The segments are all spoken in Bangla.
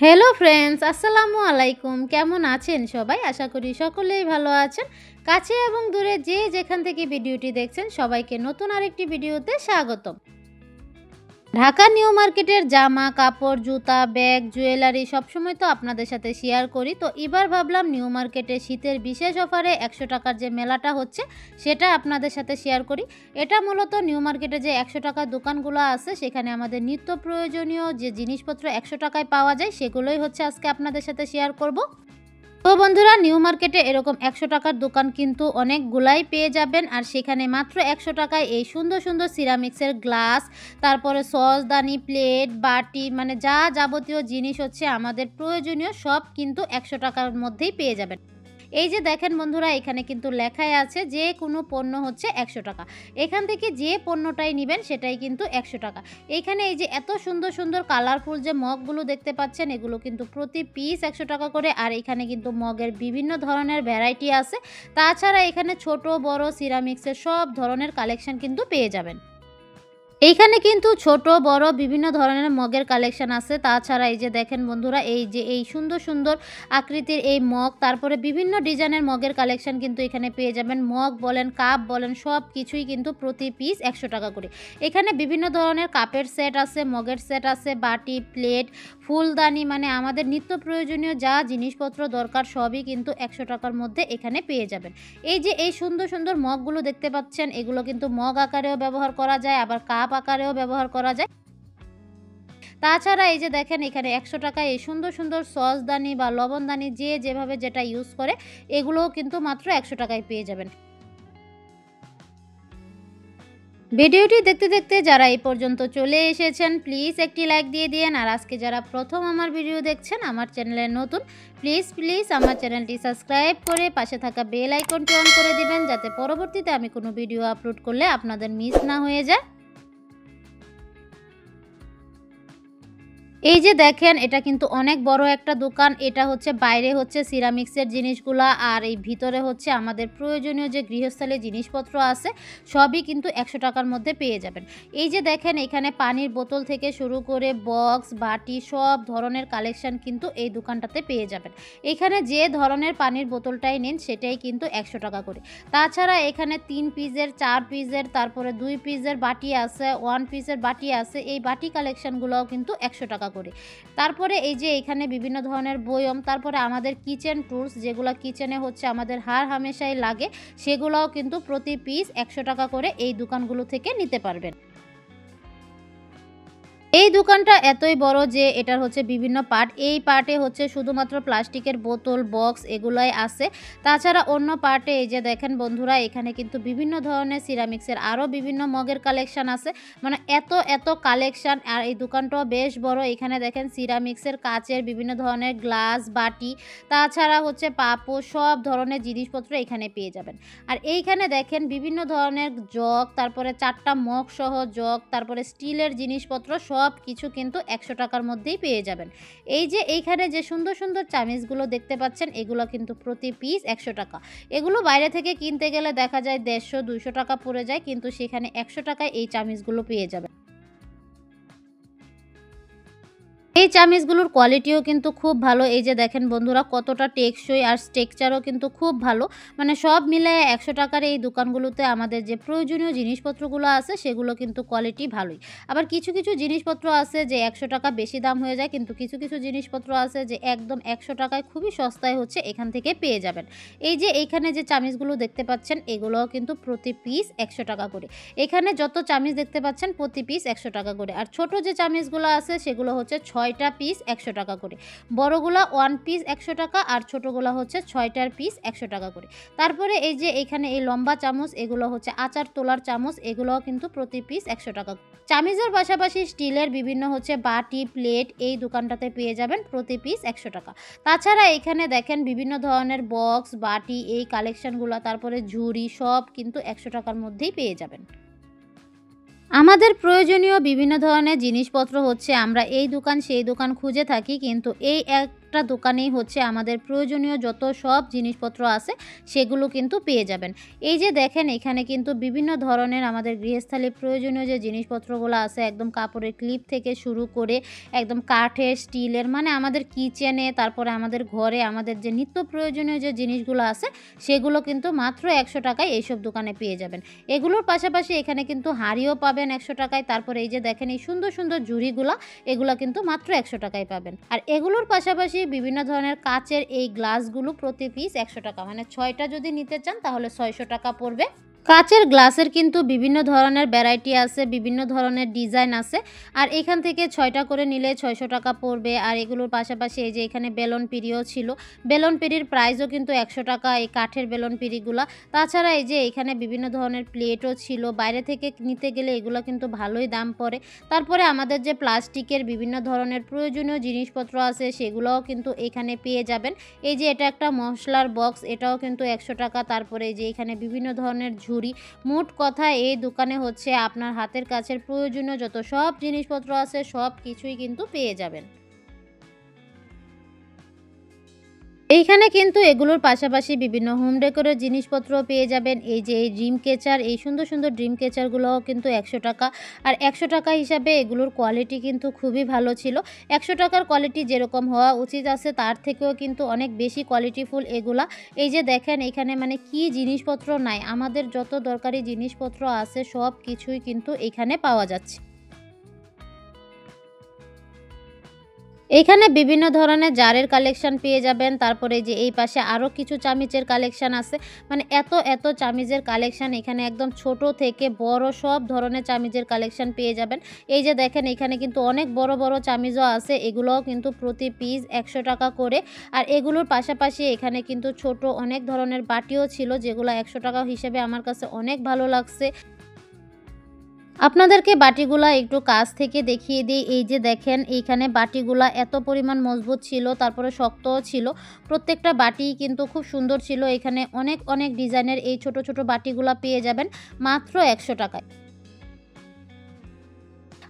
হ্যালো ফ্রেন্ডস, আসসালামু আলাইকুম। কেমন আছেন সবাই? আশা করি সকলেই ভালো আছেন। কাছে এবং দূরে যে যেখান থেকে ভিডিওটি দেখছেন সবাইকে নতুন আরেকটি ভিডিওতে স্বাগতম। ঢাকা নিউ মার্কেটের জামা কাপড়, জুতা, ব্যাগ, জুয়েলারি সবসময় তো আপনাদের সাথে শেয়ার করি। তো এবার ভাবলাম নিউ মার্কেটে শীতের বিশেষ অফারে 100 টাকার যে মেলাটা হচ্ছে সেটা আপনাদের সাথে শেয়ার করি। এটা মূলত নিউ মার্কেটে যে 100 টাকার দোকানগুলো আছে সেখানে আমাদের নিত্য প্রয়োজনীয় যে জিনিসপত্র 100 টাকায় পাওয়া যায় সেগুলোই হচ্ছে আজকে আপনাদের সাথে শেয়ার করব। তো বন্ধুরা, নিউ মার্কেটে এরকম 100 টাকার দোকান কিন্তু অনেকগুলাই পেয়ে যাবেন। আর সেখানে মাত্র 100 টাকায় এই সুন্দর সুন্দর সিরামিক্সের গ্লাস, তারপরে সসদানি, প্লেট, বাটি, মানে যা যাবতীয় জিনিস হচ্ছে আমাদের প্রয়োজনীয় সব কিন্তু 100 টাকার মধ্যেই পেয়ে যাবেন। এই যে দেখেন বন্ধুরা, এখানে কিন্তু লেখাই আছে যে কোনো পণ্য হচ্ছে 100 টাকা। এখান থেকে যে পণ্যটাই নেবেন সেটাই কিন্তু 100 টাকা। এইখানে এই যে এত সুন্দর সুন্দর কালারফুল যে মগগুলো দেখতে পাচ্ছেন এগুলো কিন্তু প্রতি পিস 100 টাকা করে। আর এখানে কিন্তু মগের বিভিন্ন ধরনের ভ্যারাইটি আছে। তাছাড়া এখানে ছোট বড় সিরামিক্সের সব ধরনের কালেকশন কিন্তু পেয়ে যাবেন। এইখানে কিন্তু ছোট বড় বিভিন্ন ধরনের মগের কালেকশন আছে। তাছাড়া এই যে দেখেন বন্ধুরা, এই যে এই সুন্দর সুন্দর আকৃতির এই মগ, তারপরে বিভিন্ন ডিজাইনের মগের কালেকশন কিন্তু এখানে পেয়ে যাবেন। মগ বলেন, কাপ বলেন, সব কিছুই কিন্তু প্রতি পিস 100 টাকা করে। এখানে বিভিন্ন ধরনের কাপের সেট আছে, মগের সেট আছে, বাটি, প্লেট, ফুলদানি, মানে আমাদের নিত্য প্রয়োজনীয় যা জিনিসপত্র দরকার সবই কিন্তু 100 টাকার মধ্যে এখানে পেয়ে যাবেন। এই যে এই সুন্দর সুন্দর মগগুলো দেখতে পাচ্ছেন এগুলো কিন্তু মগ আকারেও ব্যবহার করা যায়, আবার কাপ আকারেও ব্যবহার করা যায়। তাছাড়া এই যে দেখেন এখানে 100 টাকায় এই সুন্দর সুন্দর সসদানি বা লবণদানি যে যেভাবে যেটা ইউজ করে এগুলোও কিন্তু মাত্র 100 টাকায় পেয়ে যাবেন। ভিডিওটি দেখতে দেখতে যারা এই পর্যন্ত চলে এসেছেন প্লিজ একটি লাইক দিয়ে দিন। আর আজকে যারা প্রথম আমার ভিডিও দেখছেন, আমার চ্যানেলে নতুন, প্লিজ আমার চ্যানেলটি সাবস্ক্রাইব করে পাশে থাকা বেল আইকনটি অন করে দিবেন যাতে পরবর্তীতে আমি কোনো ভিডিও আপলোড করলে আপনাদের মিস না হয়ে যায়। এই যে দেখেন এটা কিন্তু অনেক বড় একটা দোকান। এটা হচ্ছে বাইরে হচ্ছে সিরামিক্সের জিনিসগুলা, আর এই ভিতরে হচ্ছে আমাদের প্রয়োজনীয় যে গৃহস্থলী জিনিসপত্র আছে সবই কিন্তু 100 টাকার মধ্যে পেয়ে যাবেন। এই যে দেখেন এখানে পানির বোতল থেকে শুরু করে বক্স, বাটি, সব ধরনের কালেকশন কিন্তু এই দোকানটাতে পেয়ে যাবেন। এখানে যে ধরনের পানির বোতলটাই নিন সেটাই কিন্তু 100 টাকা করে। তাছাড়া এখানে 3 পিসের, 4 পিসের, তারপরে 2 পিসের বাটি আছে, 1 পিসের বাটি আছে। এই বাটি কালেকশনগুলোও কিন্তু 100 টাকা করে। তারপরে এই যে এখানে বিভিন্ন ধরনের বয়ম, তারপরে আমাদের কিচেন টুলস যেগুলো কিচেনে হচ্ছে আমাদের হার হামেশাই লাগে সেগুলোও কিন্তু প্রতি পিস 100 টাকা করে এই দোকানগুলো থেকে নিতে পারবেন। এই দোকানটা এতই বড় যে এটার হচ্ছে বিভিন্ন পার্ট। এই পার্টে হচ্ছে শুধুমাত্র প্লাস্টিকের বোতল, বক্স এগুলাই আছে। তাছাড়া অন্য পার্টে এই যে দেখেন বন্ধুরা এখানে কিন্তু বিভিন্ন ধরনের সিরামিক্সের আরও বিভিন্ন মগের কালেকশন আছে। মানে এত কালেকশন। আর এই দোকানটাও বেশ বড়। এখানে দেখেন সিরামিক্সের, কাচের বিভিন্ন ধরনের গ্লাস, বাটি, তাছাড়া হচ্ছে পাপোশ, সব ধরনের জিনিসপত্র এখানে পেয়ে যাবেন। আর এইখানে দেখেন বিভিন্ন ধরনের জগ, তারপরে 4টা মগ সহ জগ, তারপরে স্টিলের জিনিসপত্র সব কিছু কিন্তু 100 টাকার মধ্যেই পেয়ে যাবেন। এই যে এইখানে যে সুন্দর সুন্দর চামিচগুলো দেখতে পাচ্ছেন এগুলো কিন্তু প্রতি পিস 100 টাকা। এগুলো বাইরে থেকে কিনতে গেলে দেখা যায় 150-200 টাকা পড়ে যায়, কিন্তু সেখানে 100 টাকায় এই চামিচগুলো পেয়ে যাবেন। এই চামিচগুলোর কোয়ালিটিও কিন্তু খুব ভালো। এই যে দেখেন বন্ধুরা কতটা টেকসই, আর স্ট্রাকচারও কিন্তু খুব ভালো। মানে সব মিলে 100 টাকার এই দোকানগুলোতে আমাদের যে প্রয়োজনীয় জিনিসপত্রগুলো আছে সেগুলো কিন্তু কোয়ালিটি ভালোই। আবার কিছু কিছু জিনিসপত্র আছে যে 100 টাকা বেশি দাম হয়ে যায়, কিন্তু কিছু কিছু জিনিসপত্র আছে যে একদম 100 টাকায় খুবই সস্তায় হচ্ছে এখান থেকে পেয়ে যাবেন। এই যে এইখানে যে চামিচগুলো দেখতে পাচ্ছেন এগুলোও কিন্তু প্রতি পিস 100 টাকা করে। এখানে যত চামিচ দেখতে পাচ্ছেন প্রতি পিস 100 টাকা করে। আর ছোট যে চামিচগুলো আছে সেগুলো হচ্ছে 6টা পিস 100 টাকা করে। বড়গুলা 1 পিস 100 টাকা, আর ছোটগুলা হচ্ছে 6টার পিস 100 টাকা করে। তারপরে এই যে এখানে এই লম্বা চামচ এগুলো হচ্ছে আচার তোলার চামচ, এগুলোও কিন্তু প্রতি পিস 100 টাকা। চামিচের পাশাপাশি স্টিলের বিভিন্ন হচ্ছে বাটি, প্লেট এই দোকানটাতে পেয়ে যাবেন প্রতি পিস 100 টাকা। তাছাড়া এখানে দেখেন বিভিন্ন ধরনের বক্স, বাটি এই কালেকশনগুলো, তারপরে ঝুড়ি সব কিন্তু 100 টাকার মধ্যেই পেয়ে যাবেন। আমাদের প্রয়োজনীয় বিভিন্ন ধরনের জিনিসপত্র হচ্ছে আমরা এই দোকান সেই দোকান খুঁজে থাকি, কিন্তু এই একটা দোকানেই হচ্ছে আমাদের প্রয়োজনীয় যত সব জিনিসপত্র আছে সেগুলো কিন্তু পেয়ে যাবেন। এই যে দেখেন এখানে কিন্তু বিভিন্ন ধরনের আমাদের গৃহস্থালী প্রয়োজনীয় যে জিনিসপত্রগুলো আছে, একদম কাপড়ের ক্লিপ থেকে শুরু করে একদম কাঠের, স্টিলের, মানে আমাদের কিচেনে, তারপরে আমাদের ঘরে আমাদের যে নিত্য প্রয়োজনীয় যে জিনিসগুলো আছে সেগুলো কিন্তু মাত্র 100 টাকায় এইসব দোকানে পেয়ে যাবেন। এগুলোর পাশাপাশি এখানে কিন্তু হাঁড়িও পাবেন 100 টাকায়। তারপরে এই যে দেখেন এই সুন্দর সুন্দর ঝুড়িগুলা, এগুলা কিন্তু মাত্র 100 টাকায় পাবেন। আর এগুলোর পাশাপাশি বিভিন্ন ধরনের কাচের এই গ্লাসগুলো প্রতি পিস 100 টাকা, মানে 6টা যদি নিতে চান তাহলে 600 টাকা পড়বে। কাচের গ্লাসের কিন্তু বিভিন্ন ধরনের ভ্যারাইটি আছে, বিভিন্ন ধরনের ডিজাইন আছে। আর এখান থেকে 6টা করে নিলে 600 টাকা পড়বে। আর এগুলোর পাশাপাশি এই যে এখানে বেলুন পিঁড়িও ছিল, বেলুন পিঁড়ির প্রাইসও কিন্তু 100 টাকা, এই কাঠের বেলুন পিঁড়িগুলা। তাছাড়া এই যে এখানে বিভিন্ন ধরনের প্লেটও ছিল, বাইরে থেকে নিতে গেলে এগুলো কিন্তু ভালোই দাম পড়ে। তারপরে আমাদের যে প্লাস্টিকের বিভিন্ন ধরনের প্রয়োজনীয় জিনিসপত্র আছে সেগুলোও কিন্তু এখানে পেয়ে যাবেন। এই যে এটা একটা মশলার বক্স, এটাও কিন্তু 100 টাকা। তারপরে এই যে এখানে বিভিন্ন ধরনের ঝুড়ি। মোট কথা এই দোকানে হচ্ছে আপনার হাতের কাছের প্রয়োজনীয় যত সব জিনিসপত্র আছে সব কিছুই কিন্তু পেয়ে যাবেন। এইখানে কিন্তু এগুলোর পাশাপাশি বিভিন্ন হোম ডেকোরের জিনিসপত্র পেয়ে যাবেন। এই যে এই ড্রিম ক্যাচার, এই সুন্দর সুন্দর ড্রিম ক্যাচারগুলোও কিন্তু 100 টাকা। আর 100 টাকা হিসাবে এগুলোর কোয়ালিটি কিন্তু খুবই ভালো ছিল। 100 টাকার কোয়ালিটি যেরকম হওয়া উচিত আছে তার থেকেও কিন্তু অনেক বেশি কোয়ালিটিফুল এগুলা। এই যে দেখেন এখানে মানে কি জিনিসপত্র নাই, আমাদের যত দরকারি জিনিসপত্র আছে সব কিছুই কিন্তু এখানে পাওয়া যাচ্ছে। এইখানে বিভিন্ন ধরনের জারের কালেকশন পেয়ে যাবেন। তারপরে যে এই পাশে আরও কিছু চামিচের কালেকশন আছে, মানে এত চামিচের কালেকশন এখানে একদম ছোট থেকে বড় সব ধরনের চামিচের কালেকশন পেয়ে যাবেন। এই যে দেখেন এখানে কিন্তু অনেক বড় বড় চামিচও আছে, এগুলোও কিন্তু প্রতি পিস 100 টাকা করে। আর এগুলোর পাশাপাশি এখানে কিন্তু ছোট অনেক ধরনের বাটিও ছিল, যেগুলো 100 টাকা হিসেবে আমার কাছে অনেক ভালো লাগছে। আপনাদেরকে বাটিগুলা একটু কাছ থেকে দেখিয়ে দিই। এই যে দেখেন এইখানে বাটিগুলা এত পরিমাণ মজবুত ছিল, তারপরে শক্তও ছিল। প্রত্যেকটা বাটি কিন্তু খুব সুন্দর ছিল। এখানে অনেক ডিজাইনের এই ছোট ছোট বাটিগুলা পেয়ে যাবেন মাত্র 100 টাকায়।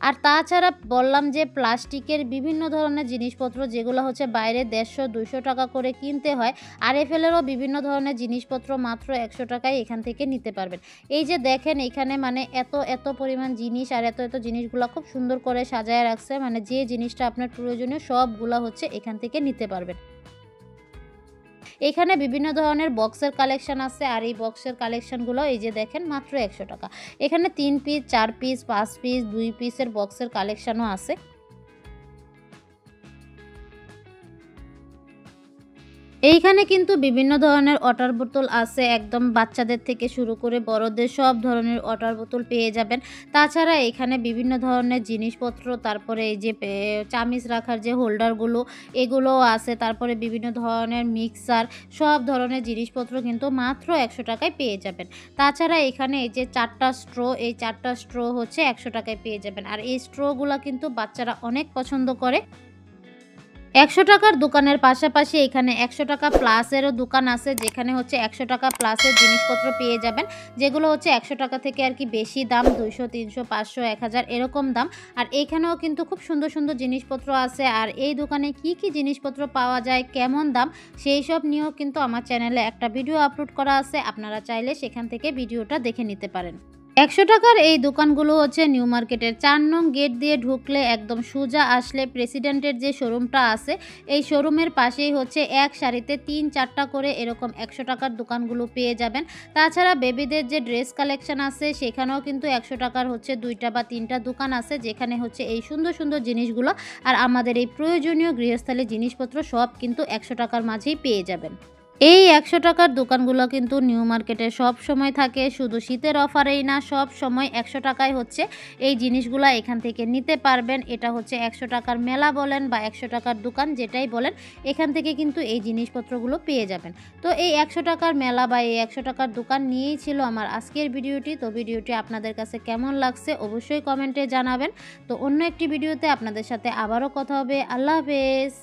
আর তাছাড়া বললাম যে প্লাস্টিকের বিভিন্ন ধরনের জিনিসপত্র যেগুলো হচ্ছে বাইরে 150-200 টাকা করে কিনতে হয়, আরএফএলেরও বিভিন্ন ধরনের জিনিসপত্র মাত্র 100 টাকায় এখান থেকে নিতে পারবেন। এই যে দেখেন এখানে মানে এত পরিমাণ জিনিস, আর এত জিনিসগুলো খুব সুন্দর করে সাজায় রাখছে, মানে যে জিনিসটা আপনার প্রয়োজনীয় সবগুলা হচ্ছে এখান থেকে নিতে পারবেন। এখানে বিভিন্ন ধরনের বক্সের কালেকশন আছে, আর এই বক্সের কালেকশনগুলো এই যে দেখেন মাত্র 100 টাকা। এখানে 3 পিস, 4 পিস, 5 পিস, 2 পিসের বক্সের কালেকশনও আছে। এইখানে কিন্তু বিভিন্ন ধরনের ওয়াটার বোতল আছে, একদম বাচ্চাদের থেকে শুরু করে বড়দের সব ধরনের ওয়াটার বোতল পেয়ে যাবেন। তাছাড়া এখানে বিভিন্ন ধরনের জিনিসপত্র, তারপরে এই যে চামিচ রাখার যে হোল্ডারগুলো এগুলোও আছে। তারপরে বিভিন্ন ধরনের মিক্সার, সব ধরনের জিনিসপত্র কিন্তু মাত্র 100 টাকায় পেয়ে যাবেন। তাছাড়া এখানে এই যে 4টা স্ট্রো, এই 4টা স্ট্রো হচ্ছে 100 টাকায় পেয়ে যাবেন। আর এই স্ট্রোগুলো কিন্তু বাচ্চারা অনেক পছন্দ করে। 100 টাকার দোকানের পাশাপাশি এখানে 100 টাকা প্লাসেরও দোকান আছে, যেখানে হচ্ছে 100 টাকা প্লাসের জিনিসপত্র পেয়ে যাবেন, যেগুলো হচ্ছে 100 টাকা থেকে আর কি বেশি দাম, 200, 300, 500, 1000 এরকম দাম। আর এইখানেও কিন্তু খুব সুন্দর সুন্দর জিনিসপত্র আছে। আর এই দোকানে কি জিনিসপত্র পাওয়া যায়, কেমন দাম, সেই সব নিয়েও কিন্তু আমার চ্যানেলে একটা ভিডিও আপলোড করা আছে, আপনারা চাইলে সেখান থেকে ভিডিওটা দেখে নিতে পারেন। 100 টাকার এই দোকানগুলো হচ্ছে নিউ মার্কেটের 4 নং গেট দিয়ে ঢুকলে একদম সোজা আসলে প্রেসিডেন্টের যে শোরুমটা আছে এই শোরুমের পাশেই হচ্ছে এক সারিতে 3-4টা করে এরকম 100 টাকার দোকানগুলো পেয়ে যাবেন। তাছাড়া বেবিদের যে ড্রেস কালেকশন আছে সেখানেও কিন্তু 100 টাকার হচ্ছে 2টা বা 3টা দোকান আছে, যেখানে হচ্ছে এই সুন্দর সুন্দর জিনিসগুলো আর আমাদের এই প্রয়োজনীয় গৃহস্থালী জিনিসপত্র সব কিন্তু 100 টাকার মাঝেই পেয়ে যাবেন। এই 100 টাকার দোকানগুলো কিন্তু নিউ মার্কেটে সব সময় থাকে, শুধু শীতের অফারেই না, সব সময় 100 টাকায় হচ্ছে এই জিনিসগুলো এখান থেকে নিতে পারবেন। এটা হচ্ছে 100 টাকার মেলা বলেন বা 100 টাকার দোকান যেটাই বলেন, এখান থেকে কিন্তু এই জিনিসপত্রগুলো পেয়ে যাবেন। তো এই 100 টাকার মেলা বা এই 100 টাকার দোকান নিয়েই ছিল আমার আজকের ভিডিওটি। তো ভিডিওটি আপনাদের কাছে কেমন লাগছে অবশ্যই কমেন্টে জানাবেন। তো অন্য একটি ভিডিওতে আপনাদের সাথে আবারও কথা হবে। আল্লাহ হাফেজ।